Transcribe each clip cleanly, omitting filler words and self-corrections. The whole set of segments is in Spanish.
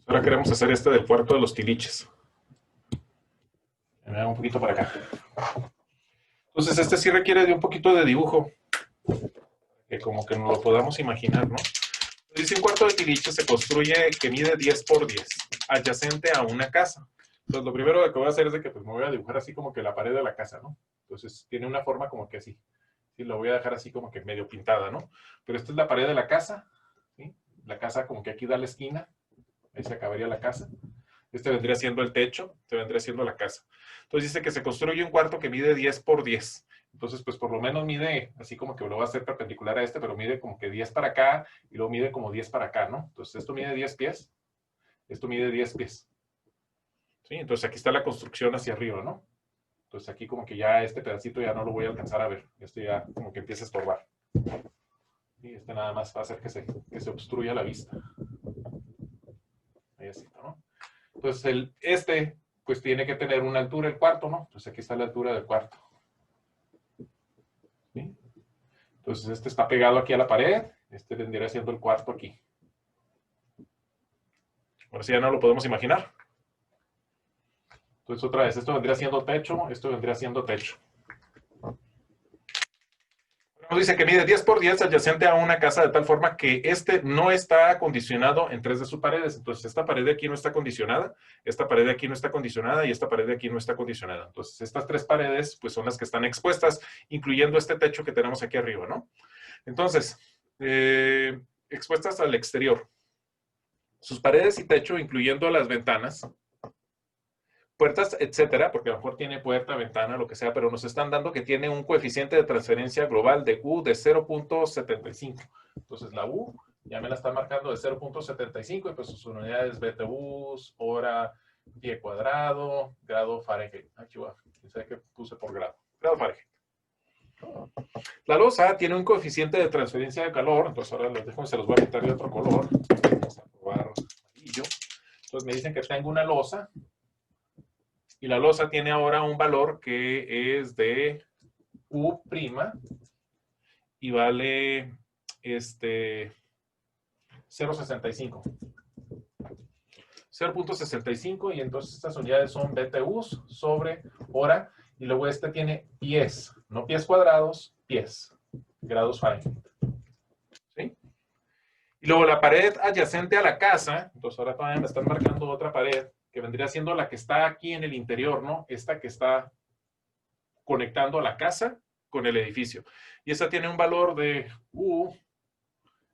Ahora queremos hacer este del cuarto de los tiliches. Me hago un poquito para acá. Entonces este sí requiere de un poquito de dibujo, que como que nos lo podamos imaginar, ¿no? Dice un cuarto de tiliches se construye que mide 10 por 10, adyacente a una casa. Entonces lo primero que voy a hacer es de que pues, me voy a dibujar así como que la pared de la casa, ¿no? Entonces tiene una forma como que así. Sí, lo voy a dejar así como que medio pintada, ¿no? Pero esta es la pared de la casa, ¿sí? La casa como que aquí da la esquina, ahí se acabaría la casa. Este vendría siendo el techo, este vendría siendo la casa. Entonces dice que se construye un cuarto que mide 10 por 10. Entonces, pues por lo menos mide, así como que lo va a hacer perpendicular a este, pero mide como que 10 para acá y luego mide como 10 para acá, ¿no? Entonces esto mide 10 pies, esto mide 10 pies. ¿Sí? Entonces aquí está la construcción hacia arriba, ¿no? Entonces aquí como que ya este pedacito ya no lo voy a alcanzar a ver. Este ya como que empieza a estorbar. Y este nada más va a hacer que se obstruya la vista. Ahí así, ¿no? Entonces, pues tiene que tener una altura el cuarto, ¿no? Entonces, aquí está la altura del cuarto. ¿Sí? Entonces, este está pegado aquí a la pared. Este vendría siendo el cuarto aquí. Ahora sí ya no lo podemos imaginar. Entonces, otra vez, esto vendría siendo techo, esto vendría siendo techo. Nos dice que mide 10 por 10 adyacente a una casa de tal forma que este no está acondicionado en 3 de sus paredes. Entonces, esta pared de aquí no está acondicionada, esta pared de aquí no está acondicionada y esta pared de aquí no está acondicionada. Entonces, estas 3 paredes pues son las que están expuestas, incluyendo este techo que tenemos aquí arriba, ¿no? Entonces, expuestas al exterior. Sus paredes y techo, incluyendo las ventanas, puertas, etcétera, porque a lo mejor tiene puerta, ventana, lo que sea, pero nos están dando que tiene un coeficiente de transferencia global de U de 0.75. Entonces la U ya me la está marcando de 0.75 y pues sus unidades BTUs, hora, pie cuadrado, grado Fahrenheit. Aquí va, sé que puse por grado. Grado Fahrenheit. La losa tiene un coeficiente de transferencia de calor, entonces ahora les dejo y se los voy a pintar de otro color. Vamos a probar amarillo. Entonces me dicen que tengo una losa y la losa tiene ahora un valor que es de U' y vale 0.65. 0.65 y entonces estas unidades son BTUs sobre hora y luego este tiene pies, no pies cuadrados, pies, grados Fahrenheit. ¿Sí? Y luego la pared adyacente a la casa, entonces ahora todavía me están marcando otra pared que vendría siendo la que está aquí en el interior, ¿no? Esta que está conectando a la casa con el edificio. Y esta tiene un valor de U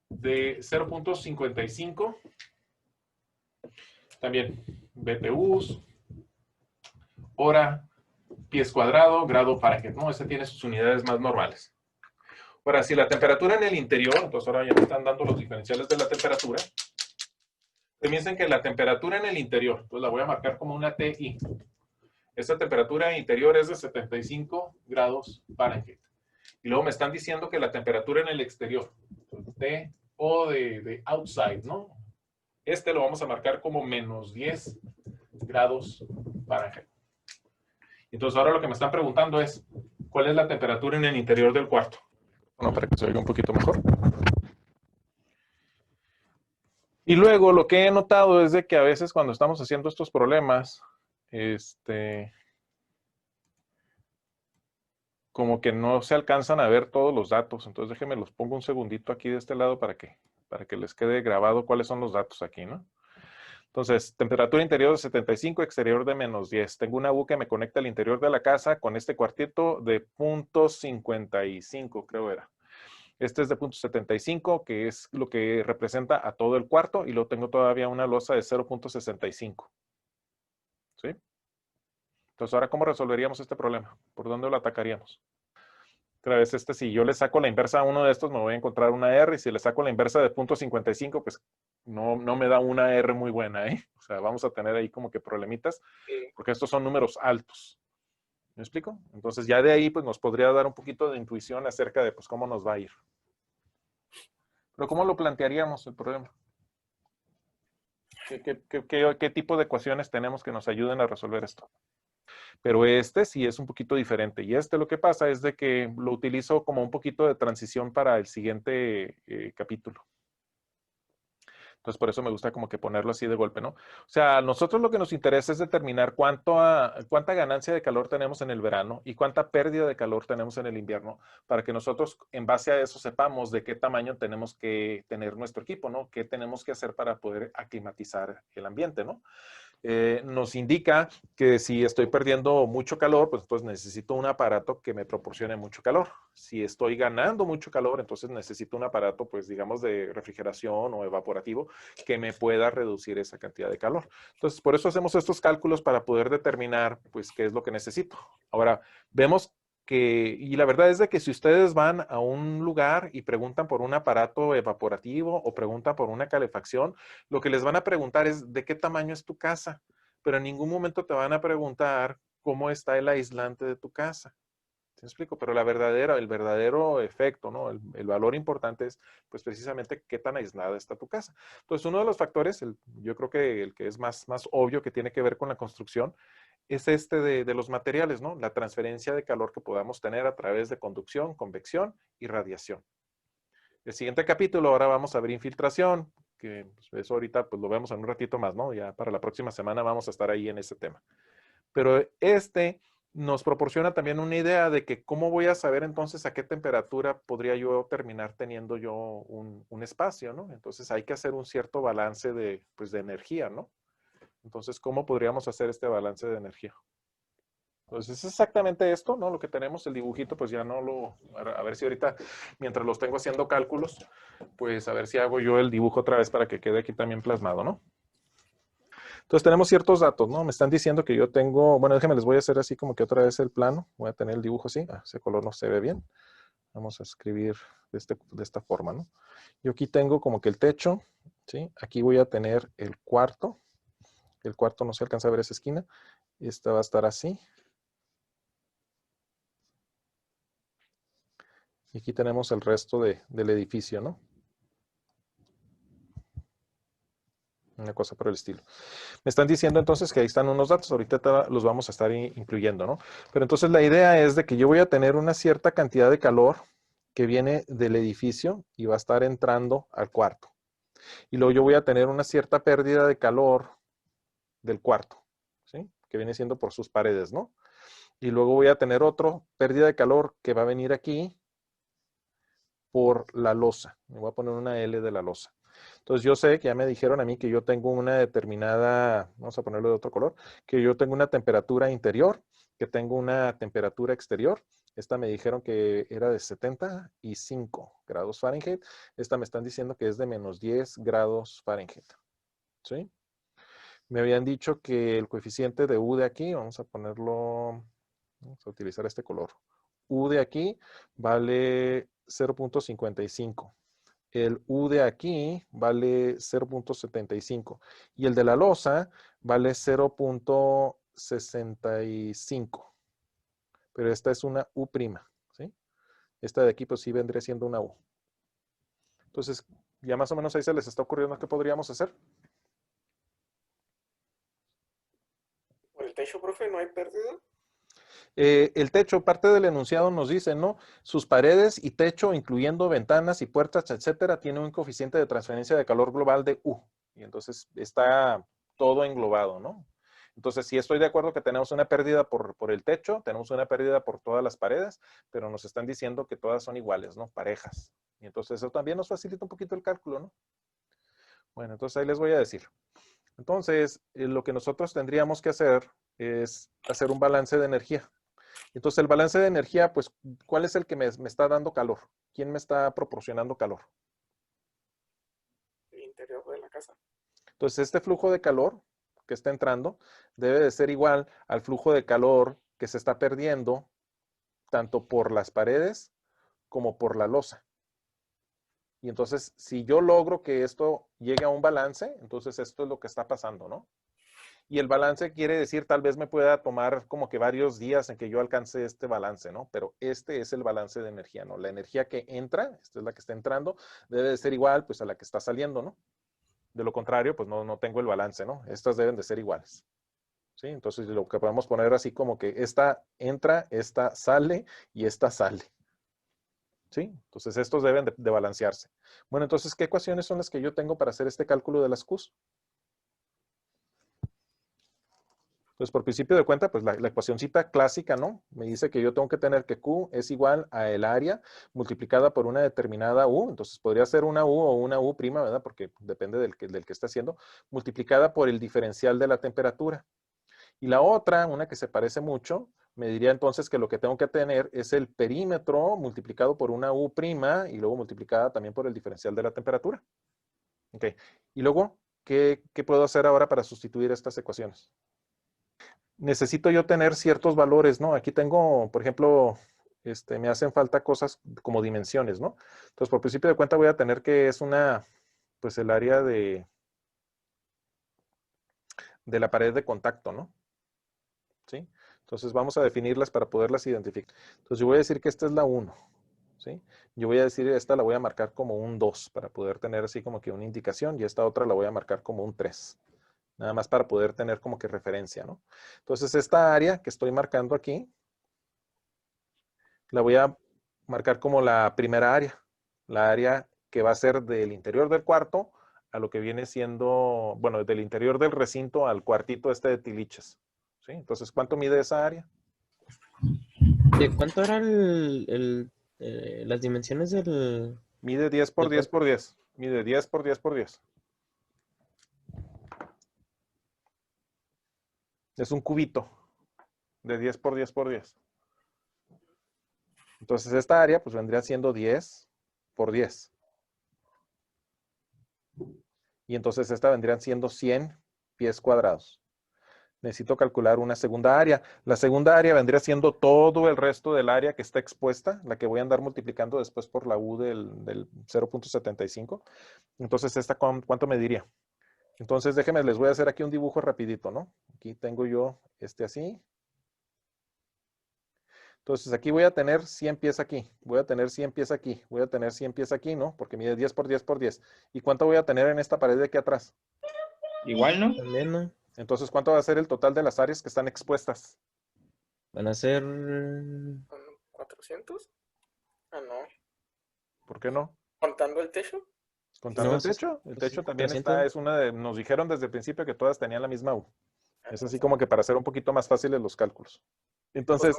de 0.55. También BTUs, hora, pies cuadrado, grado Fahrenheit, ¿no? Este tiene sus unidades más normales. Ahora, si la temperatura en el interior, entonces ahora ya me están dando los diferenciales de la temperatura. Me dicen que la temperatura en el interior, entonces la voy a marcar como una TI. Esta temperatura interior es de 75 grados Fahrenheit. Y luego me están diciendo que la temperatura en el exterior, T o de outside, ¿no? Este lo vamos a marcar como menos 10 grados Fahrenheit. Entonces ahora lo que me están preguntando es, ¿cuál es la temperatura en el interior del cuarto? Bueno, para que se oiga un poquito mejor. Y luego lo que he notado es de que a veces cuando estamos haciendo estos problemas, como que no se alcanzan a ver todos los datos. Entonces déjenme los pongo un segundito aquí de este lado para que les quede grabado cuáles son los datos aquí, ¿no? Entonces, temperatura interior de 75, exterior de menos 10. Tengo una U que me conecta al interior de la casa con este cuartito de 0.55, creo era. Este es de 0.75, que es lo que representa a todo el cuarto, y luego tengo todavía una losa de 0.65. ¿Sí? Entonces, ahora, ¿cómo resolveríamos este problema? ¿Por dónde lo atacaríamos? Otra vez, si yo le saco la inversa a uno de estos, me voy a encontrar una R, y si le saco la inversa de 0.55, pues no me da una R muy buena, ¿eh? O sea, vamos a tener ahí como que problemitas, porque estos son números altos. ¿Me explico? Entonces, ya de ahí, pues nos podría dar un poquito de intuición acerca de, pues, cómo nos va a ir. Pero, ¿cómo lo plantearíamos el problema? ¿Qué tipo de ecuaciones tenemos que nos ayuden a resolver esto? Pero sí es un poquito diferente. Y lo que pasa es de que lo utilizo como un poquito de transición para el siguiente capítulo. Entonces, por eso me gusta como que ponerlo así de golpe, ¿no? O sea, a nosotros lo que nos interesa es determinar cuánta ganancia de calor tenemos en el verano y cuánta pérdida de calor tenemos en el invierno, para que nosotros en base a eso sepamos de qué tamaño tenemos que tener nuestro equipo, ¿no? ¿Qué tenemos que hacer para poder aclimatizar el ambiente, ¿no? Nos indica que si estoy perdiendo mucho calor, pues entonces necesito un aparato que me proporcione mucho calor. Si estoy ganando mucho calor, entonces necesito un aparato, pues digamos, de refrigeración o evaporativo que me pueda reducir esa cantidad de calor. Entonces, por eso hacemos estos cálculos para poder determinar, pues, qué es lo que necesito. Ahora, vemos y la verdad es de que si ustedes van a un lugar y preguntan por un aparato evaporativo o preguntan por una calefacción, lo que les van a preguntar es de qué tamaño es tu casa, pero en ningún momento te van a preguntar cómo está el aislante de tu casa. ¿Te explico? Pero el verdadero efecto, ¿no? El valor importante es, pues, precisamente qué tan aislada está tu casa. Entonces, uno de los factores, yo creo que el que es más obvio que tiene que ver con la construcción, es este de los materiales, ¿no? La transferencia de calor que podamos tener a través de conducción, convección y radiación. El siguiente capítulo, ahora vamos a ver infiltración, que pues, eso ahorita pues lo vemos en un ratito más, ¿no? Ya para la próxima semana vamos a estar ahí en ese tema. Pero este nos proporciona también una idea de que cómo voy a saber entonces a qué temperatura podría yo terminar teniendo yo un espacio, ¿no? Entonces hay que hacer un cierto balance pues, de energía, ¿no? Entonces, ¿cómo podríamos hacer este balance de energía? Entonces, es exactamente esto, ¿no? Lo que tenemos, el dibujito, pues ya no a ver si ahorita, mientras los tengo haciendo cálculos, pues a ver si hago yo el dibujo otra vez para que quede aquí también plasmado, ¿no? Entonces, tenemos ciertos datos, ¿no? Me están diciendo que yo tengo, bueno, déjenme, les voy a hacer así como que otra vez el plano. Voy a tener el dibujo así. Ese color no se ve bien. Vamos a escribir de esta forma, ¿no? Yo aquí tengo como que el techo, ¿sí? Aquí voy a tener el cuarto. El cuarto no se alcanza a ver esa esquina. Esta va a estar así. Y aquí tenemos el resto del edificio, ¿no? Una cosa por el estilo. Me están diciendo entonces que ahí están unos datos, ahorita los vamos a estar incluyendo, ¿no? Pero entonces la idea es de que yo voy a tener una cierta cantidad de calor que viene del edificio y va a estar entrando al cuarto. Y luego yo voy a tener una cierta pérdida de calor del cuarto, ¿sí? Que viene siendo por sus paredes, ¿no? Y luego voy a tener otra pérdida de calor que va a venir aquí por la losa. Me voy a poner una L de la losa. Entonces yo sé que ya me dijeron a mí que yo tengo una determinada, vamos a ponerlo de otro color, que yo tengo una temperatura interior, que tengo una temperatura exterior. Esta me dijeron que era de 75 grados Fahrenheit. Esta me están diciendo que es de menos 10 grados Fahrenheit. ¿Sí? Me habían dicho que el coeficiente de U de aquí, vamos a ponerlo, vamos a utilizar este color. U de aquí vale 0.55. El U de aquí vale 0.75 y el de la losa vale 0.65. Pero esta es una U', ¿sí? Esta de aquí pues sí vendría siendo una U. Entonces, ya más o menos ahí se les está ocurriendo qué podríamos hacer. ¿Por el techo, profe, no hay pérdida? El techo, parte del enunciado nos dice, ¿no? Sus paredes y techo, incluyendo ventanas y puertas, etcétera, tiene un coeficiente de transferencia de calor global de U. Y entonces está todo englobado, ¿no? Entonces, sí estoy de acuerdo que tenemos una pérdida por el techo, tenemos una pérdida por todas las paredes, pero nos están diciendo que todas son iguales, ¿no? Parejas. Y entonces eso también nos facilita un poquito el cálculo, ¿no? Bueno, entonces ahí les voy a decir. Entonces, lo que nosotros tendríamos que hacer es hacer un balance de energía. Entonces, el balance de energía, pues, ¿cuál es el que me está dando calor? ¿Quién me está proporcionando calor? El interior de la casa. Entonces, este flujo de calor que está entrando debe de ser igual al flujo de calor que se está perdiendo tanto por las paredes como por la losa. Y entonces, si yo logro que esto llegue a un balance, entonces esto es lo que está pasando, ¿no? Y el balance quiere decir, tal vez me pueda tomar como que varios días en que yo alcance este balance, ¿no? Pero este es el balance de energía, ¿no? La energía que entra, esta es la que está entrando, debe de ser igual, pues, a la que está saliendo, ¿no? De lo contrario, pues no tengo el balance, ¿no? Estas deben de ser iguales. ¿Sí? Entonces, lo que podemos poner así como que esta entra, esta sale y esta sale. ¿Sí? Entonces, estos deben de balancearse. Bueno, entonces, ¿qué ecuaciones son las que yo tengo para hacer este cálculo de las Qs? Entonces, por principio de cuenta, pues la ecuacioncita clásica, ¿no? Me dice que yo tengo que tener que Q es igual a el área multiplicada por una determinada U. Entonces, podría ser una U o una U prima, ¿verdad? Porque depende del que esté haciendo, multiplicada por el diferencial de la temperatura. Y la otra, una que se parece mucho, me diría entonces que lo que tengo que tener es el perímetro multiplicado por una U prima y luego multiplicada también por el diferencial de la temperatura. Ok. Y luego, ¿qué puedo hacer ahora para sustituir estas ecuaciones? Necesito yo tener ciertos valores, ¿no? Aquí tengo, por ejemplo, me hacen falta cosas como dimensiones, ¿no? Entonces, por principio de cuenta voy a tener que es pues el área de la pared de contacto, ¿no? ¿Sí? Entonces vamos a definirlas para poderlas identificar. Entonces yo voy a decir que esta es la 1, ¿sí? Yo voy a decir esta la voy a marcar como un 2 para poder tener así como que una indicación y esta otra la voy a marcar como un 3. Nada más para poder tener como que referencia, ¿no? Entonces esta área que estoy marcando aquí, la voy a marcar como la primera área. La área que va a ser del interior del cuarto a lo que viene siendo, bueno, del interior del recinto al cuartito este de tiliches. ¿Sí? Entonces, ¿cuánto mide esa área? ¿De cuánto eran las dimensiones Mide 10 por del 10 cuarto? por 10. Mide 10 por 10 por 10. Es un cubito de 10 por 10 por 10. Entonces esta área pues vendría siendo 10 por 10. Y entonces esta vendrían siendo 100 pies cuadrados. Necesito calcular una segunda área. La segunda área vendría siendo todo el resto del área que está expuesta, la que voy a andar multiplicando después por la U del 0.75. Entonces, ¿esta cuánto me diría? Entonces, déjenme, les voy a hacer aquí un dibujo rapidito, ¿no? Aquí tengo yo así. Entonces, aquí voy a tener 100 pies aquí, voy a tener 100 pies aquí, voy a tener 100 pies aquí, ¿no? Porque mide 10 por 10 por 10. ¿Y cuánto voy a tener en esta pared de aquí atrás? Igual, ¿no? También, ¿no? Entonces, ¿cuánto va a ser el total de las áreas que están expuestas? Van a ser... ¿400? Ah, no. ¿Por qué no? ¿Contando el techo? ¿Contando No, el techo? El pues sí, techo también 300. es una de, nos dijeron desde el principio que todas tenían la misma U. Ah, Es no, así como que para hacer un poquito más fáciles los cálculos. pues Entonces,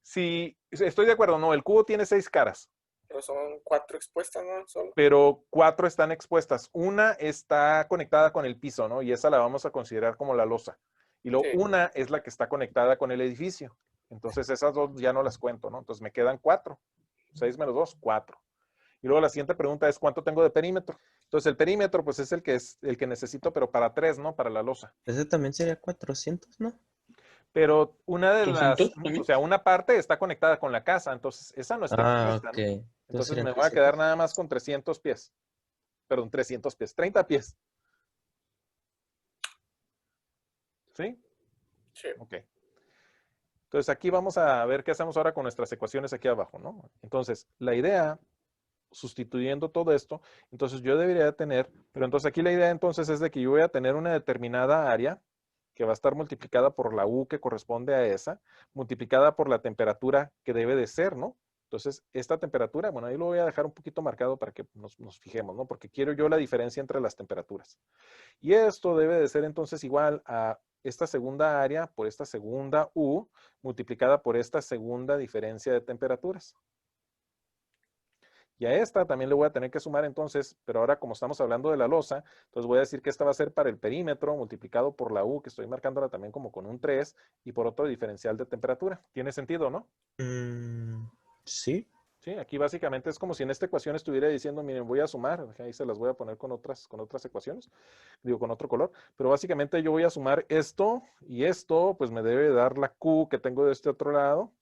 si estoy de acuerdo, no, el cubo tiene 6 caras, pero son 4 expuestas, ¿no? Solo. pero 4 están expuestas. Una está conectada con el piso, ¿no? Y esa la vamos a considerar como la losa. Y luego Sí. una es la que está conectada con el edificio. Entonces, esas dos ya no las cuento, ¿no? Entonces, me quedan 4. 6 menos 2, 4. Y luego la siguiente pregunta es, ¿cuánto tengo de perímetro? Entonces, el perímetro, pues, es el que necesito, pero para 3, ¿no? Para la losa. Ese también sería 400, ¿no? Pero una de las, 300 o también. sea, una parte está conectada con la casa, entonces esa no está Ah, expuesta, ok. ¿no? Entonces Entonces serían me voy a quedar 300. nada más con 300 pies. Perdón, 300 pies, 30 pies. ¿Sí? Sí. Ok. Entonces aquí vamos a ver qué hacemos ahora con nuestras ecuaciones aquí abajo, ¿no? Entonces, la idea, sustituyendo todo esto, entonces yo debería tener, pero entonces aquí la idea entonces es de que yo voy a tener una determinada área que va a estar multiplicada por la U que corresponde a esa, multiplicada por la temperatura que debe de ser, ¿no? Entonces, esta temperatura, bueno, ahí lo voy a dejar un poquito marcado para que nos fijemos, ¿no? Porque quiero yo la diferencia entre las temperaturas. Y esto debe de ser entonces igual a esta segunda área por esta segunda U multiplicada por esta segunda diferencia de temperaturas. Y a esta también le voy a tener que sumar entonces, pero ahora como estamos hablando de la losa, entonces voy a decir que esta va a ser para el perímetro multiplicado por la U, que estoy marcándola también como con un 3, y por otro diferencial de temperatura. ¿Tiene sentido, no? Sí. Sí, aquí básicamente es como si en esta ecuación estuviera diciendo, miren, voy a sumar, ahí se las voy a poner con otras ecuaciones, digo, con otro color, pero básicamente yo voy a sumar esto y esto, pues me debe dar la Q que tengo de este otro lado,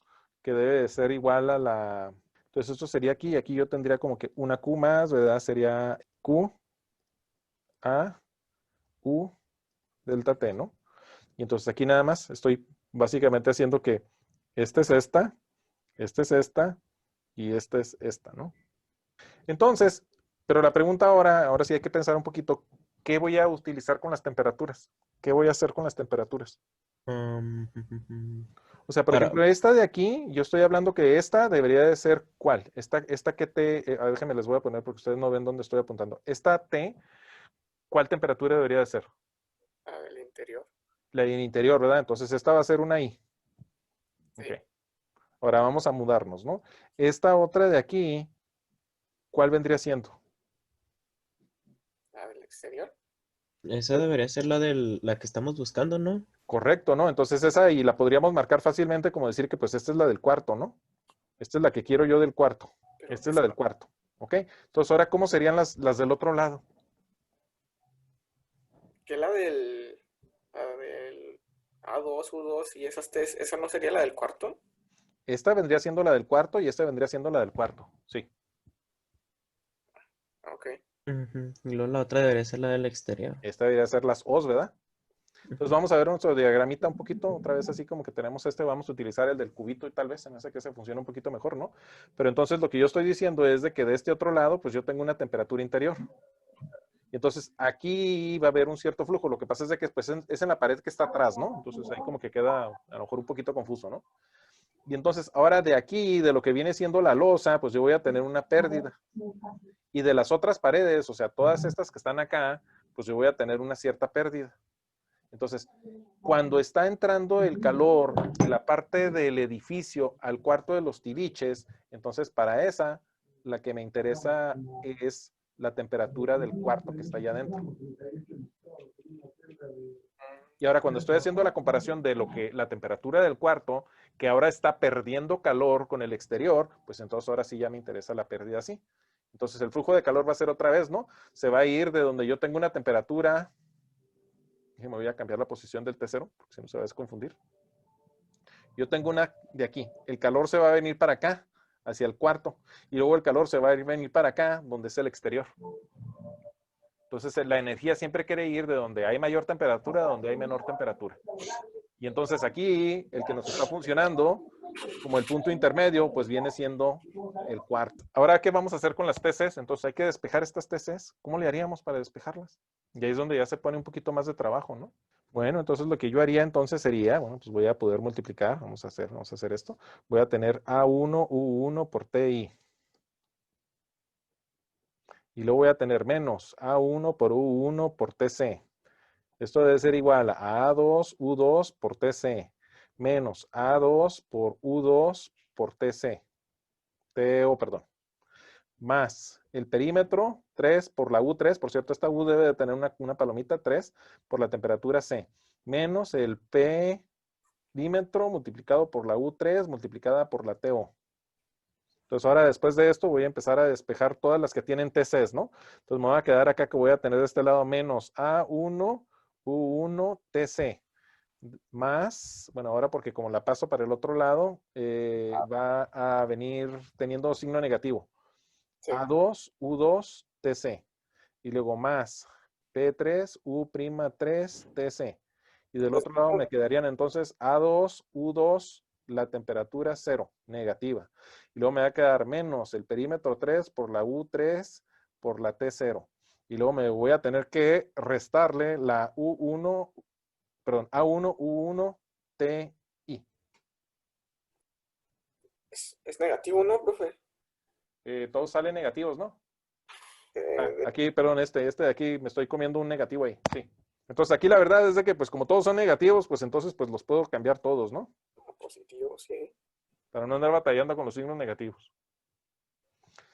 que debe de ser igual a la... Entonces esto sería aquí, y aquí yo tendría como que una Q más, ¿verdad? Sería Q, A, U, delta T, ¿no? Y entonces aquí nada más estoy básicamente haciendo que esta es esta, esta es esta, y esta es esta, ¿no? Entonces, pero la pregunta ahora sí hay que pensar un poquito, ¿qué voy a utilizar con las temperaturas? ¿Qué voy a hacer con las temperaturas? Um, O sea, por Para- ejemplo, esta de aquí, yo estoy hablando que esta debería de ser ¿cuál? Esta que T, déjenme les voy a poner porque ustedes no ven dónde estoy apuntando. Esta T, ¿cuál temperatura debería de ser? Ah, del interior. La del interior, ¿verdad? Entonces esta va a ser una I. Sí. Ok. Ahora vamos a mudarnos, ¿no? Esta otra de aquí, ¿cuál vendría siendo? Ah, del exterior. Esa debería ser la que estamos buscando, ¿no? Correcto, ¿no? Entonces esa y la podríamos marcar fácilmente como decir que pues esta es la del cuarto, ¿no? Esta es la que quiero yo del cuarto. Pero Esta es la del cuarto. ¿Ok? Entonces ahora, ¿cómo serían las del otro lado? que la del A2, U2 y esas T's, ¿esa no sería la del cuarto? Esta vendría siendo la del cuarto y esta vendría siendo la del cuarto. Sí. Ah, ok. Ujú. Y luego la otra debería ser la del exterior. Esta debería ser las O's, ¿verdad? Entonces Ujú. vamos a ver nuestro diagramita un poquito, otra vez así como que tenemos vamos a utilizar el del cubito y tal vez se me hace que se funciona un poquito mejor, ¿no? Pero entonces lo que yo estoy diciendo es de que de este otro lado, pues yo tengo una temperatura interior. Y entonces aquí va a haber un cierto flujo. Lo que pasa es de que pues, es en la pared que está atrás, ¿no? Entonces ahí como que queda a lo mejor un poquito confuso, ¿no? Y entonces ahora de aquí, de lo que viene siendo la losa, pues yo voy a tener una pérdida. Y de las otras paredes, o sea, todas estas que están acá, pues yo voy a tener una cierta pérdida. Entonces, cuando está entrando el calor de la parte del edificio al cuarto de los tiliches, entonces para esa, la que me interesa es la temperatura del cuarto que está allá adentro. Y ahora cuando estoy haciendo la comparación de lo que la temperatura del cuarto, que ahora está perdiendo calor con el exterior, pues entonces ahora sí ya me interesa la pérdida así. Entonces el flujo de calor va a ser otra vez, ¿no? Se va a ir de donde yo tengo una temperatura. Me voy a cambiar la posición del T0, porque si no se va a desconfundir. Yo tengo una de aquí. El calor se va a venir para acá, hacia el cuarto. Y luego el calor se va a venir para acá, donde es el exterior. Entonces la energía siempre quiere ir de donde hay mayor temperatura a donde hay menor temperatura. Y entonces aquí, el que nos está funcionando como el punto intermedio, pues viene siendo el cuarto. Ahora, ¿qué vamos a hacer con las TCs? Entonces hay que despejar estas TCs. ¿Cómo le haríamos para despejarlas? Y ahí es donde ya se pone un poquito más de trabajo, ¿no? Bueno, entonces lo que yo haría entonces sería, bueno, pues voy a poder multiplicar, vamos a hacer esto. Voy a tener A1 U1 por TI. Y luego voy a tener menos A1 por U1 por TC. Esto debe ser igual a A2 U2 por TC menos A2 por U2 por TC. Perdón. Más el perímetro 3 por la U3. Por cierto, esta U debe de tener una palomita 3 por la temperatura C. Menos el perímetro multiplicado por la U3 multiplicada por la TO. Entonces ahora después de esto voy a empezar a despejar todas las que tienen TCs, ¿no? Entonces me voy a quedar acá que voy a tener de este lado menos A1 U1 TC más, bueno, ahora porque como la paso para el otro lado, va a venir teniendo signo negativo. Sí. A2 U2 TC y luego más P3 U'3 TC. Y del otro lado me quedarían entonces A2 U2 la temperatura 0, negativa. Y luego me va a quedar menos el perímetro 3 por la U3 por la T0. Y luego me voy a tener que restarle la U1, perdón, A1 U1 TI. Es negativo, ¿no, profe? Todos salen negativos, ¿no? De Aquí, perdón, este de aquí me estoy comiendo un negativo ahí, sí. Entonces aquí la verdad es de que pues como todos son negativos, pues entonces pues los puedo cambiar todos, ¿no? positivo, sí. Para no andar batallando con los signos negativos.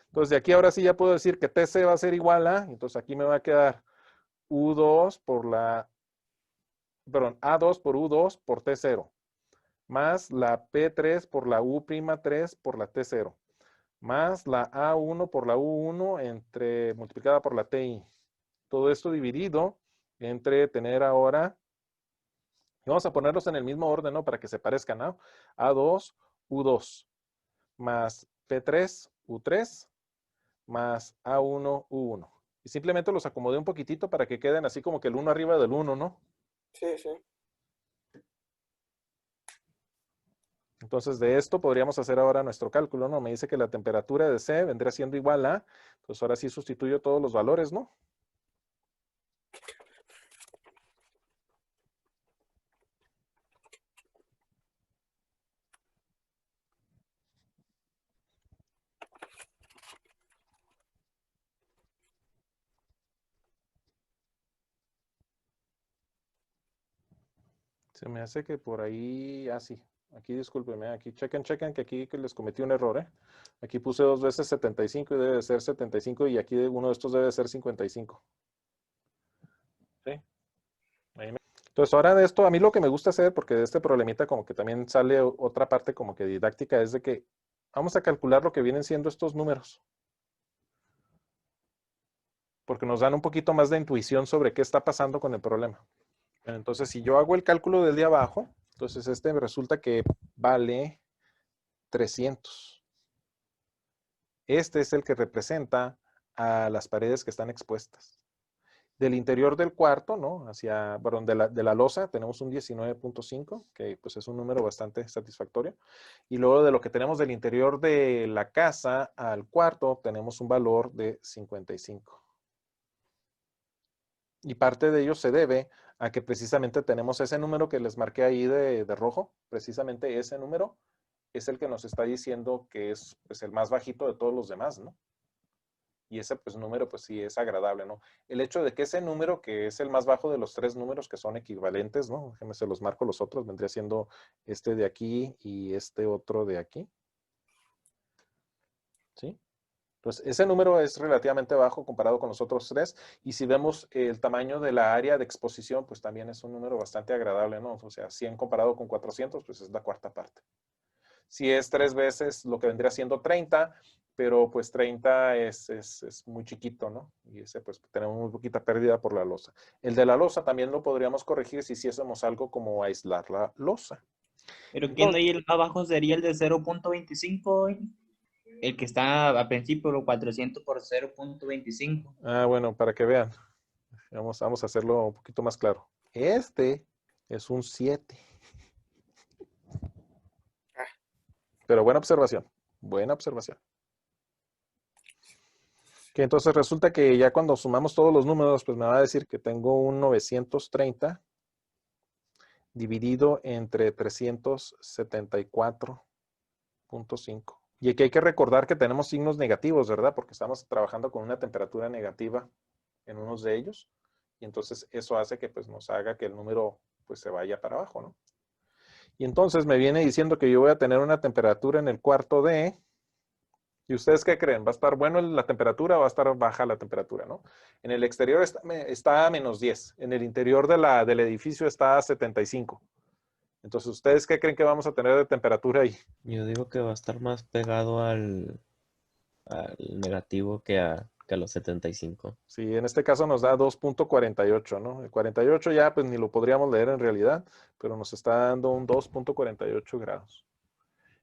Entonces de aquí ahora sí ya puedo decir que TC va a ser igual a, entonces aquí me va a quedar U2 por la, perdón, A2 por U2 por T0, más la P3 por la U'3 por la T0, más la A1 por la U1 multiplicada por la TI. Todo esto dividido entre tener ahora, y vamos a ponerlos en el mismo orden, ¿no? Para que se parezcan, ¿no? A2, U2, más P3, U3, más A1, U1. Y simplemente los acomodé un poquitito para que queden así como que el uno arriba del uno, ¿no? Sí, sí. Entonces de esto podríamos hacer ahora nuestro cálculo, ¿no? Me dice que la temperatura de C vendría siendo igual a, pues ahora sí sustituyo todos los valores, ¿no? Se me hace que por ahí, sí. Aquí discúlpenme, aquí chequen que aquí que les cometí un error, ¿eh? Aquí puse 2 veces 75 y debe de ser 75 y aquí uno de estos debe de ser 55. ¿Sí? Entonces, ahora de esto, a mí lo que me gusta hacer, porque de este problemita como que también sale otra parte como que didáctica, es de que vamos a calcular lo que vienen siendo estos números. Porque nos dan un poquito más de intuición sobre qué está pasando con el problema. Entonces, si yo hago el cálculo del de abajo, entonces este resulta que vale 300. Este es el que representa a las paredes que están expuestas. Del interior del cuarto, ¿no? Perdón, de la losa tenemos un 19.5, que pues es un número bastante satisfactorio. Y luego de lo que tenemos del interior de la casa al cuarto, tenemos un valor de 55. Y parte de ello se debe a que precisamente tenemos ese número que les marqué ahí de rojo. Precisamente ese número es el que nos está diciendo que es pues, el más bajito de todos los demás, ¿no? Y ese pues número pues sí es agradable, ¿no? El hecho de que ese número, que es el más bajo de los 3 números que son equivalentes, ¿no? Déjenme se los marco los otros, vendría siendo este de aquí y este otro de aquí. ¿Sí? Entonces, ese número es relativamente bajo comparado con los otros 3. Y si vemos el tamaño de la área de exposición, pues también es un número bastante agradable, ¿no? O sea, 100 comparado con 400, pues es la cuarta parte. Si es 3 veces lo que vendría siendo 30, pero pues 30 es muy chiquito, ¿no? Y ese pues tenemos muy poquita pérdida por la losa. El de la losa también lo podríamos corregir si hiciésemos algo como aislar la losa. Pero ¿quién ahí abajo sería el de 0.25? El que está a principio, los 400 por 0.25. Bueno, para que vean. Vamos a hacerlo un poquito más claro. Este es un 7. Pero buena observación. Buena observación. Que entonces resulta que ya cuando sumamos todos los números, pues me va a decir que tengo un 930 dividido entre 374.5. Y aquí hay que recordar que tenemos signos negativos, ¿verdad? Porque estamos trabajando con una temperatura negativa en unos de ellos. Y entonces eso hace que pues nos haga que el número pues se vaya para abajo, ¿no? Y entonces me viene diciendo que yo voy a tener una temperatura en el cuarto de... ¿Y ustedes qué creen? ¿Va a estar bueno la temperatura o va a estar baja la temperatura, no? En el exterior está a menos 10. En el interior del edificio está a 75. Entonces, ¿ustedes qué creen que vamos a tener de temperatura ahí? Yo digo que va a estar más pegado al negativo que a los 75. Sí, en este caso nos da 2.48, ¿no? El 48 ya pues ni lo podríamos leer en realidad, pero nos está dando un 2.48 grados.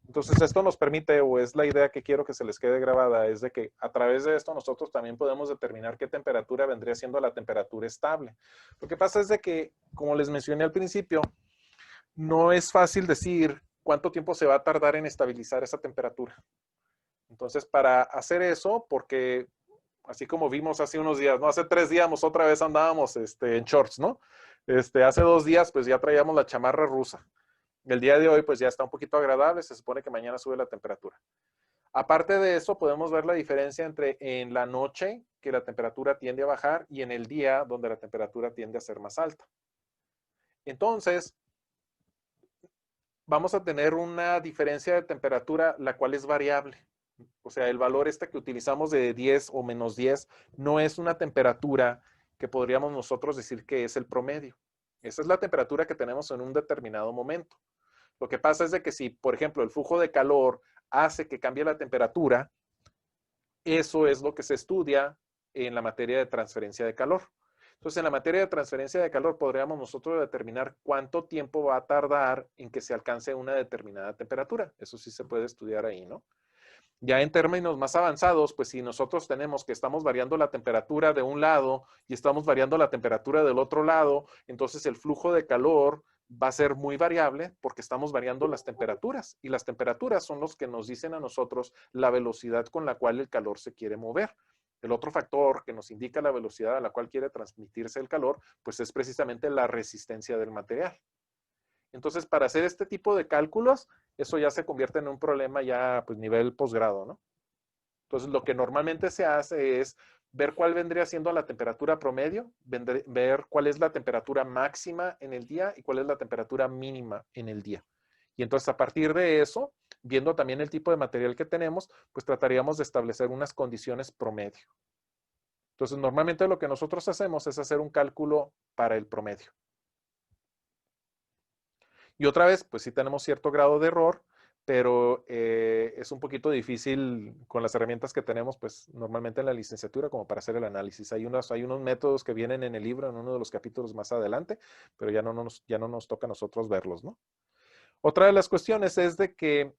Entonces esto nos permite, o es la idea que quiero que se les quede grabada, es de que a través de esto nosotros también podemos determinar qué temperatura vendría siendo la temperatura estable. Lo que pasa es de que, como les mencioné al principio, no es fácil decir cuánto tiempo se va a tardar en estabilizar esa temperatura. Entonces, para hacer eso, porque así como vimos hace unos días, ¿no? Hace 3 días otra vez andábamos en shorts, ¿no? Hace 2 días pues ya traíamos la chamarra rusa. El día de hoy pues ya está un poquito agradable, se supone que mañana sube la temperatura. Aparte de eso, podemos ver la diferencia entre en la noche, que la temperatura tiende a bajar, y en el día, donde la temperatura tiende a ser más alta. Entonces, vamos a tener una diferencia de temperatura, la cual es variable. O sea, el valor que utilizamos de 10 o menos 10 no es una temperatura que podríamos nosotros decir que es el promedio. Esa es la temperatura que tenemos en un determinado momento. Lo que pasa es de que si, por ejemplo, el flujo de calor hace que cambie la temperatura, eso es lo que se estudia en la materia de transferencia de calor. Entonces, en la materia de transferencia de calor podríamos nosotros determinar cuánto tiempo va a tardar en que se alcance una determinada temperatura. Eso sí se puede estudiar ahí, ¿no? Ya en términos más avanzados, pues si nosotros tenemos que estamos variando la temperatura de un lado y estamos variando la temperatura del otro lado, entonces el flujo de calor va a ser muy variable porque estamos variando las temperaturas y las temperaturas son los que nos dicen a nosotros la velocidad con la cual el calor se quiere mover. El otro factor que nos indica la velocidad a la cual quiere transmitirse el calor, pues es precisamente la resistencia del material. Entonces, para hacer este tipo de cálculos, eso ya se convierte en un problema ya pues nivel posgrado, ¿no? Entonces, lo que normalmente se hace es ver cuál vendría siendo la temperatura promedio, ver cuál es la temperatura máxima en el día y cuál es la temperatura mínima en el día. Y entonces a partir de eso, viendo también el tipo de material que tenemos, pues trataríamos de establecer unas condiciones promedio. Entonces normalmente lo que nosotros hacemos es hacer un cálculo para el promedio. Y otra vez, pues sí tenemos cierto grado de error, pero es un poquito difícil con las herramientas que tenemos, pues normalmente en la licenciatura, como para hacer el análisis. Hay unos métodos que vienen en el libro, en uno de los capítulos más adelante, pero ya no nos toca a nosotros verlos, ¿no? Otra de las cuestiones es de que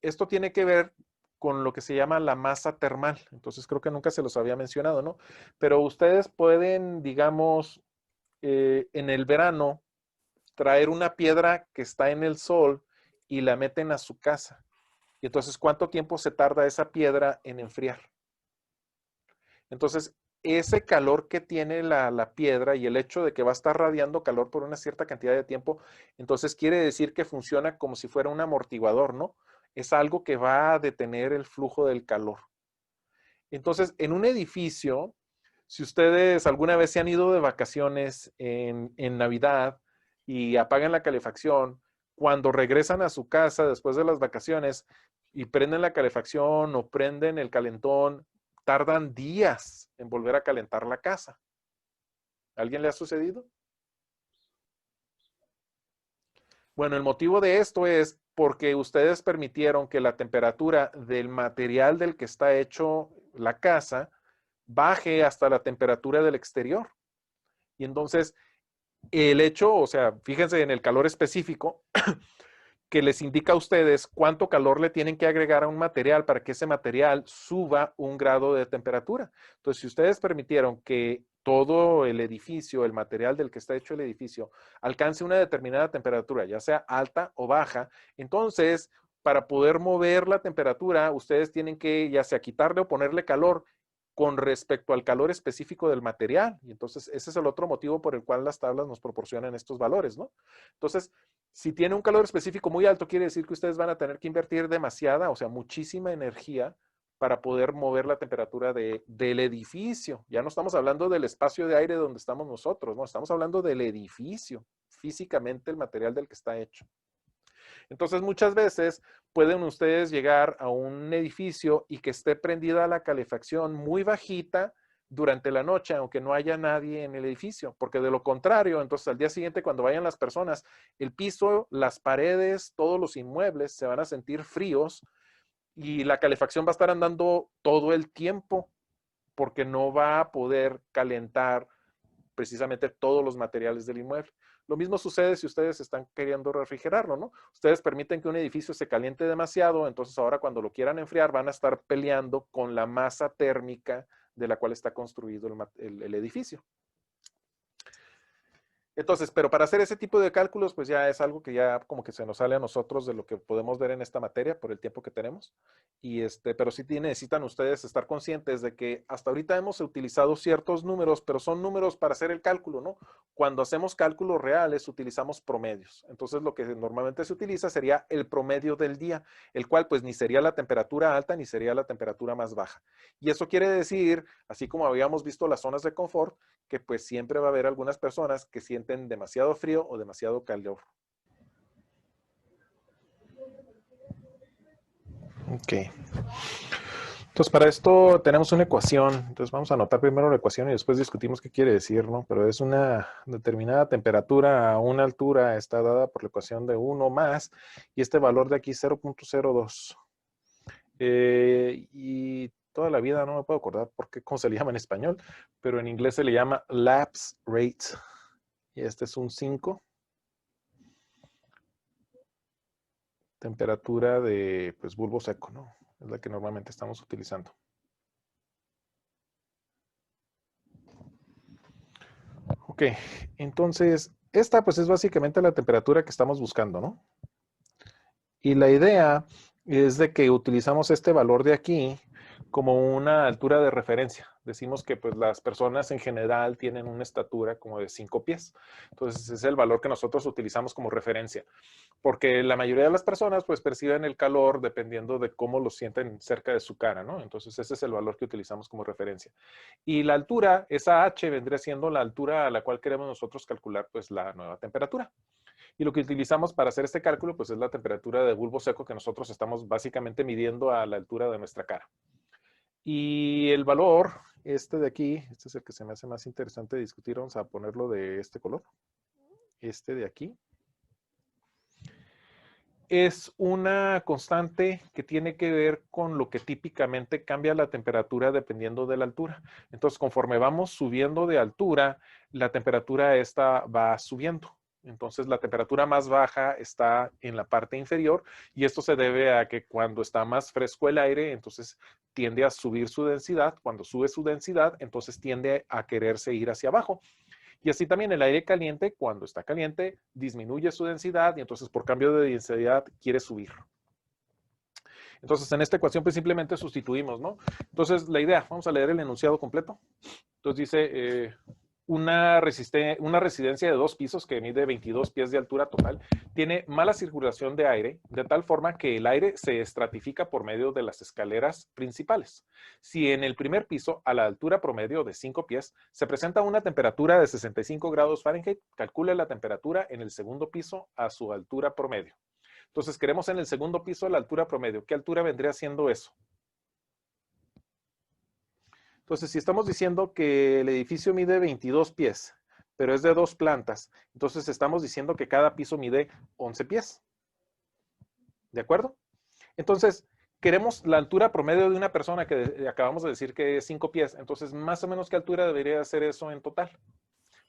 esto tiene que ver con lo que se llama la masa termal. Entonces creo que nunca se los había mencionado, ¿no? Pero ustedes pueden, digamos, en el verano, traer una piedra que está en el sol y la meten a su casa. Y entonces, ¿cuánto tiempo se tarda esa piedra en enfriar? Entonces, ese calor que tiene la piedra y el hecho de que va a estar radiando calor por una cierta cantidad de tiempo, entonces quiere decir que funciona como si fuera un amortiguador, ¿no? Es algo que va a detener el flujo del calor. Entonces, en un edificio, si ustedes alguna vez se han ido de vacaciones en Navidad y apagan la calefacción, cuando regresan a su casa después de las vacaciones y prenden la calefacción o prenden el calentón, tardan días en volver a calentar la casa. ¿A alguien le ha sucedido? Bueno, el motivo de esto es porque ustedes permitieron que la temperatura del material del que está hecho la casa baje hasta la temperatura del exterior. Y entonces, el hecho, o sea, fíjense en el calor específico, que les indica a ustedes cuánto calor le tienen que agregar a un material para que ese material suba un grado de temperatura. Entonces, si ustedes permitieron que todo el edificio, el material del que está hecho el edificio, alcance una determinada temperatura, ya sea alta o baja, entonces, para poder mover la temperatura, ustedes tienen que ya sea quitarle o ponerle calor con respecto al calor específico del material. Y entonces, ese es el otro motivo por el cual las tablas nos proporcionan estos valores, ¿no? Entonces, si tiene un calor específico muy alto, quiere decir que ustedes van a tener que invertir demasiada, o sea, muchísima energía para poder mover la temperatura del edificio. Ya no estamos hablando del espacio de aire donde estamos nosotros, no, estamos hablando del edificio, físicamente el material del que está hecho. Entonces, muchas veces pueden ustedes llegar a un edificio y que esté prendida la calefacción muy bajita durante la noche, aunque no haya nadie en el edificio, porque de lo contrario, entonces al día siguiente cuando vayan las personas, el piso, las paredes, todos los inmuebles se van a sentir fríos y la calefacción va a estar andando todo el tiempo porque no va a poder calentar precisamente todos los materiales del inmueble. Lo mismo sucede si ustedes están queriendo refrigerarlo, ¿no? Ustedes permiten que un edificio se caliente demasiado, entonces ahora cuando lo quieran enfriar van a estar peleando con la masa térmica de la cual está construido el edificio. Entonces, pero para hacer ese tipo de cálculos, pues ya es algo que ya como que se nos sale a nosotros de lo que podemos ver en esta materia por el tiempo que tenemos. Pero sí necesitan ustedes estar conscientes de que hasta ahorita hemos utilizado ciertos números, pero son números para hacer el cálculo, ¿no? Cuando hacemos cálculos reales, utilizamos promedios. Entonces, lo que normalmente se utiliza sería el promedio del día, el cual pues ni sería la temperatura alta ni sería la temperatura más baja. Y eso quiere decir, así como habíamos visto las zonas de confort, que pues siempre va a haber algunas personas que sienten demasiado frío o demasiado calor. Ok. Entonces, para esto tenemos una ecuación. Entonces, vamos a anotar primero la ecuación y después discutimos qué quiere decir, ¿no? Pero es una determinada temperatura a una altura está dada por la ecuación de 1 más y este valor de aquí 0.02. Y toda la vida no me puedo acordar cómo se le llama en español, pero en inglés se le llama lapse rate. Y este es un 5. Temperatura de pues, bulbo seco, ¿no? Es la que normalmente estamos utilizando. Ok, entonces esta pues es básicamente la temperatura que estamos buscando, ¿no? Y la idea es de que utilizamos este valor de aquí como una altura de referencia. decimos que pues las personas en general tienen una estatura como de 5 pies. Entonces es el valor que nosotros utilizamos como referencia. Porque la mayoría de las personas pues perciben el calor dependiendo de cómo lo sienten cerca de su cara, ¿no? Entonces ese es el valor que utilizamos como referencia. Y la altura, esa H vendría siendo la altura a la cual queremos nosotros calcular pues la nueva temperatura. Y lo que utilizamos para hacer este cálculo pues es la temperatura de bulbo seco que nosotros estamos básicamente midiendo a la altura de nuestra cara. Y el valor, este de aquí, este es el que se me hace más interesante discutir, vamos a ponerlo de este color. Este de aquí. Es una constante que tiene que ver con lo que típicamente cambia la temperatura dependiendo de la altura. Entonces, conforme vamos subiendo de altura, la temperatura esta va subiendo. Entonces, la temperatura más baja está en la parte inferior y esto se debe a que cuando está más fresco el aire, entonces tiende a subir su densidad. Cuando sube su densidad, entonces tiende a quererse ir hacia abajo. Y así también el aire caliente, cuando está caliente, disminuye su densidad y entonces por cambio de densidad quiere subir. Entonces en esta ecuación pues simplemente sustituimos, ¿no? Entonces la idea, vamos a leer el enunciado completo. Entonces dice, una residencia de 2 pisos que mide 22 pies de altura total tiene mala circulación de aire, de tal forma que el aire se estratifica por medio de las escaleras principales. Si en el primer piso, a la altura promedio de 5 pies, se presenta una temperatura de 65 grados Fahrenheit, calcule la temperatura en el segundo piso a su altura promedio. Entonces queremos en el segundo piso la altura promedio. ¿Qué altura vendría siendo eso? Entonces, si estamos diciendo que el edificio mide 22 pies, pero es de 2 plantas, entonces estamos diciendo que cada piso mide 11 pies. ¿De acuerdo? Entonces, queremos la altura promedio de una persona que acabamos de decir que es 5 pies. Entonces, más o menos, ¿qué altura debería ser eso en total?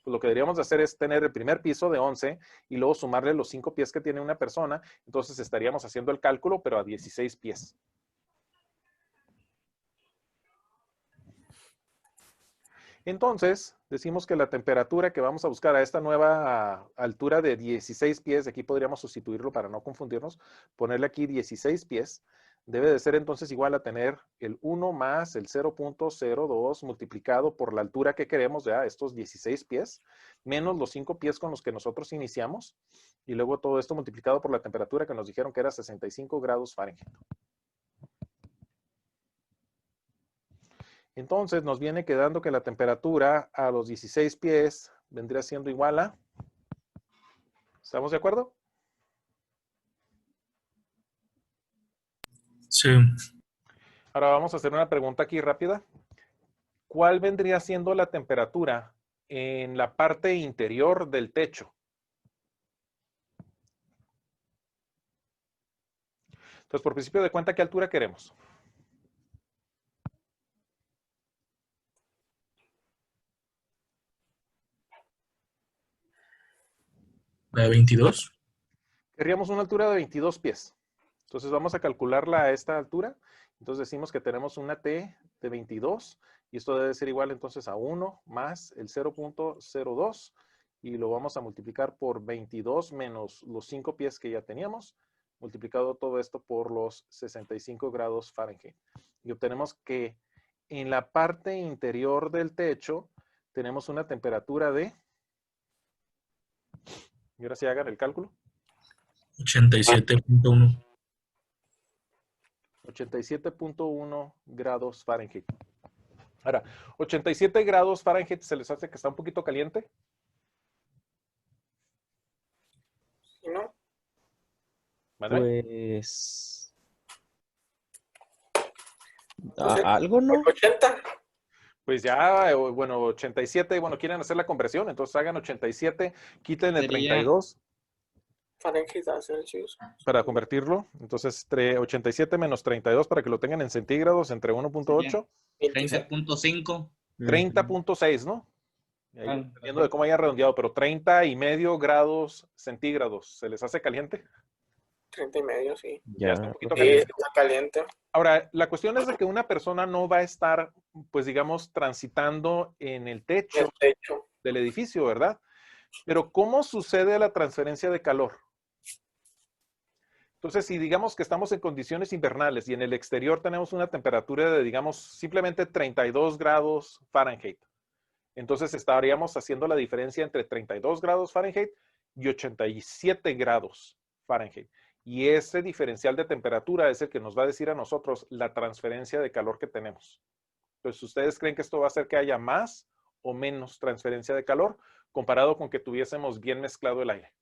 Pues lo que deberíamos hacer es tener el primer piso de 11 y luego sumarle los 5 pies que tiene una persona. Entonces, estaríamos haciendo el cálculo, pero a 16 pies. Entonces, decimos que la temperatura que vamos a buscar a esta nueva altura de 16 pies, aquí podríamos sustituirlo para no confundirnos, ponerle aquí 16 pies, debe de ser entonces igual a tener el 1 más el 0.02 multiplicado por la altura que queremos, ya estos 16 pies, menos los 5 pies con los que nosotros iniciamos, y luego todo esto multiplicado por la temperatura que nos dijeron que era 65 grados Fahrenheit. Entonces nos viene quedando que la temperatura a los 16 pies vendría siendo igual a... ¿Estamos de acuerdo? Sí. Ahora vamos a hacer una pregunta aquí rápida. ¿Cuál vendría siendo la temperatura en la parte interior del techo? Entonces, por principio de cuenta, ¿qué altura queremos? ¿La de 22? Querríamos una altura de 22 pies. Entonces vamos a calcularla a esta altura. Entonces decimos que tenemos una T de 22 y esto debe ser igual entonces a 1 más el 0.02 y lo vamos a multiplicar por 22 menos los 5 pies que ya teníamos, multiplicado todo esto por los 65 grados Fahrenheit. Y obtenemos que en la parte interior del techo tenemos una temperatura de... Y ahora sí hagan el cálculo. 87.1. 87.1 grados Fahrenheit. Ahora, 87 grados Fahrenheit, ¿se les hace que está un poquito caliente? ¿No? ¿Manuel? Pues... Pues, algo, ¿no? 80. Pues ya, bueno, 87, bueno, quieren hacer la conversión, entonces hagan 87, quiten el Sería- 32 Fahrenheit a Celsius. para convertirlo. Entonces, 87 menos 32 para que lo tengan en centígrados, entre 1.8, 30.5. 30.6, ¿no? Ahí, Ah, dependiendo de cómo haya redondeado, pero 30,5 grados centígrados. ¿Se les hace caliente? 30 y medio, sí. Ya está Ya. un poquito Sí, caliente. está caliente. Ahora, la cuestión es de que una persona no va a estar, pues digamos, transitando en el El techo techo. del edificio, ¿verdad? Pero ¿cómo sucede la transferencia de calor? Entonces, si digamos que estamos en condiciones invernales y en el exterior tenemos una temperatura de, digamos, simplemente 32 grados Fahrenheit, entonces estaríamos haciendo la diferencia entre 32 grados Fahrenheit y 87 grados Fahrenheit. Y ese diferencial de temperatura es el que nos va a decir a nosotros la transferencia de calor que tenemos. Entonces, ¿ustedes creen que esto va a hacer que haya más o menos transferencia de calor comparado con que tuviésemos bien mezclado el aire?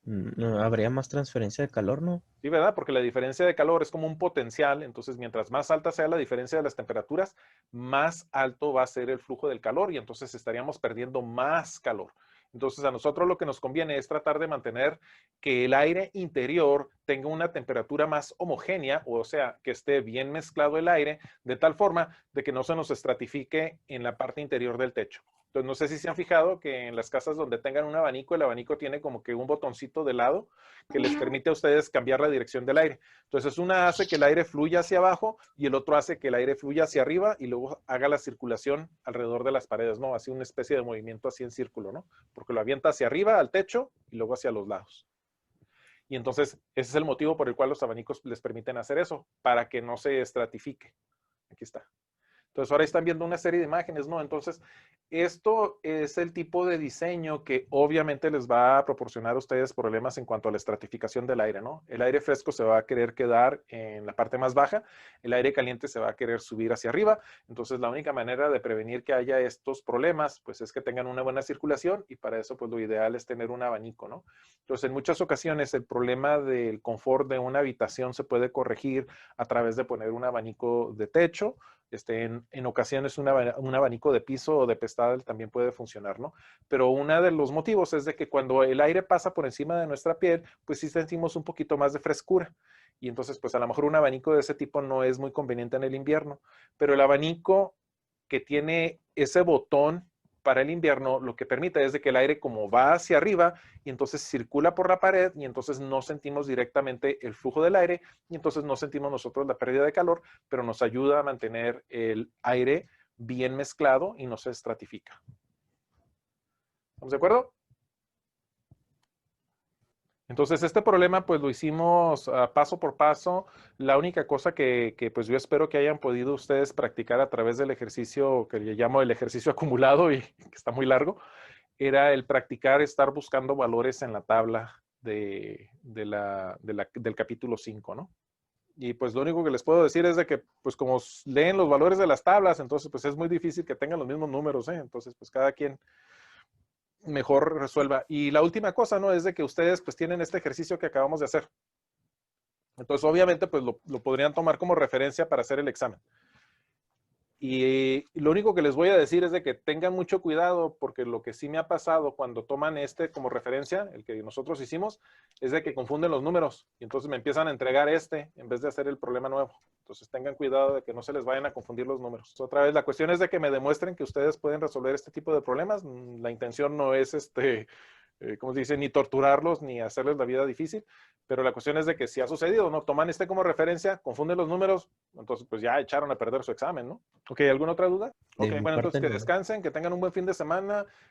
No, habría más transferencia de calor, ¿no? Sí, ¿verdad? Porque la diferencia de calor es como un potencial, entonces mientras más alta sea la diferencia de las temperaturas, más alto va a ser el flujo del calor y entonces estaríamos perdiendo más calor. Entonces a nosotros lo que nos conviene es tratar de mantener que el aire interior tenga una temperatura más homogénea, o sea, que esté bien mezclado el aire, de tal forma de que no se nos estratifique en la parte interior del techo. Entonces, no sé si se han fijado que en las casas donde tengan un abanico, el abanico tiene como que un botoncito de lado que les permite a ustedes cambiar la dirección del aire. Entonces, una hace que el aire fluya hacia abajo y el otro hace que el aire fluya hacia arriba y luego haga la circulación alrededor de las paredes, ¿no? Así una especie de movimiento así en círculo, ¿no? Porque lo avienta hacia arriba, al techo y luego hacia los lados. Y entonces, ese es el motivo por el cual los abanicos les permiten hacer eso, para que no se estratifique. Aquí está. Entonces, ahora están viendo una serie de imágenes, ¿no? Entonces, esto es el tipo de diseño que obviamente les va a proporcionar a ustedes problemas en cuanto a la estratificación del aire, ¿no? El aire fresco se va a querer quedar en la parte más baja, el aire caliente se va a querer subir hacia arriba. Entonces, la única manera de prevenir que haya estos problemas, pues es que tengan una buena circulación y para eso, pues lo ideal es tener un abanico, ¿no? Entonces, en muchas ocasiones, el problema del confort de una habitación se puede corregir a través de poner un abanico de techo. En ocasiones un abanico de piso o de pedestal también puede funcionar, ¿no? Pero uno de los motivos es de que cuando el aire pasa por encima de nuestra piel, pues sí sentimos un poquito más de frescura. Y entonces, pues a lo mejor un abanico de ese tipo no es muy conveniente en el invierno. Pero el abanico que tiene ese botón para el invierno, lo que permite es de que el aire como va hacia arriba y entonces circula por la pared y entonces no sentimos directamente el flujo del aire y entonces no sentimos nosotros la pérdida de calor, pero nos ayuda a mantener el aire bien mezclado y no se estratifica. ¿Estamos de acuerdo? Entonces, este problema pues lo hicimos paso por paso. La única cosa que pues yo espero que hayan podido ustedes practicar a través del ejercicio que le llamo el ejercicio acumulado y que está muy largo, era el practicar estar buscando valores en la tabla del capítulo 5, ¿no? Y pues lo único que les puedo decir es de que pues como leen los valores de las tablas, entonces pues es muy difícil que tengan los mismos números, ¿eh? Entonces pues cada quien mejor resuelva. Y la última cosa, ¿no? Es de que ustedes pues tienen este ejercicio que acabamos de hacer. Entonces, obviamente, pues lo podrían tomar como referencia para hacer el examen. Y lo único que les voy a decir es de que tengan mucho cuidado porque lo que sí me ha pasado cuando toman este como referencia, el que nosotros hicimos, es de que confunden los números y entonces me empiezan a entregar este en vez de hacer el problema nuevo. Entonces tengan cuidado de que no se les vayan a confundir los números. Otra vez, la cuestión es de que me demuestren que ustedes pueden resolver este tipo de problemas. La intención no es como se dice, ni torturarlos ni hacerles la vida difícil, pero la cuestión es de que si ha sucedido, ¿no? Toman este como referencia, confunden los números, entonces pues ya echaron a perder su examen, ¿no? Ok, ¿alguna otra duda? Ok, bueno, entonces que descansen, que tengan un buen fin de semana,